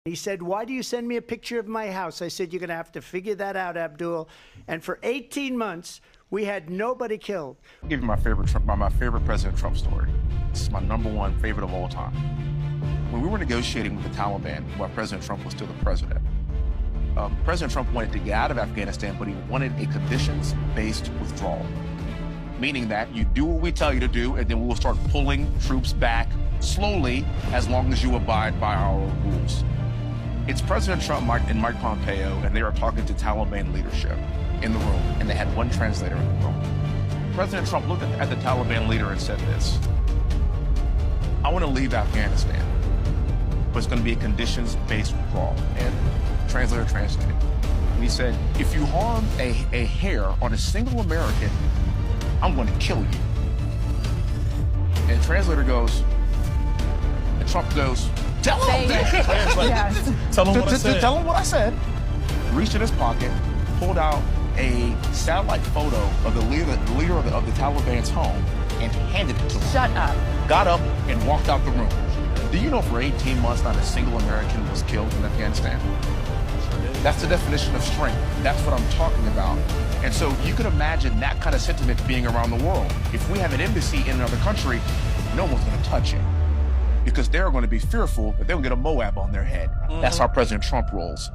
He said, "Why do you send me a picture of my house?" I said, "You're going to have to figure that out, Abdul." And for 18 months, we had nobody killed. I'll give you my favorite President Trump story. This is my #1 favorite of all time. When we were negotiating with the Taliban while President Trump was still the president, President Trump wanted to get out of Afghanistan, but he wanted a conditions-based withdrawal, meaning that you do what we tell you to do, and then we will start pulling troops back slowly as long as you abide by our rules. It's President Trump and Mike Pompeo, and they are talking to Taliban leadership in the room, and they had one translator in the room. President Trump looked at the Taliban leader and said this: "I want to leave Afghanistan, but it's going to be a conditions-based withdrawal." And the translator translated. And he said, "If you harm a hair on a single American, I'm going to kill you." And the translator goes, and Trump goes, "Tell him that." Yes. Tell him what I said. Tell him what I said. Reached in his pocket, pulled out a satellite photo of the leader of the Taliban's home and handed it to him. Shut up. Got up and walked out the room. Do you know for 18 months not a single American was killed in Afghanistan? That's the definition of strength. That's what I'm talking about. And so you could imagine that kind of sentiment being around the world. If we have an embassy in another country, no one's going to touch it, because they're going to be fearful that they'll get a Moab on their head. That's how President Trump rolls.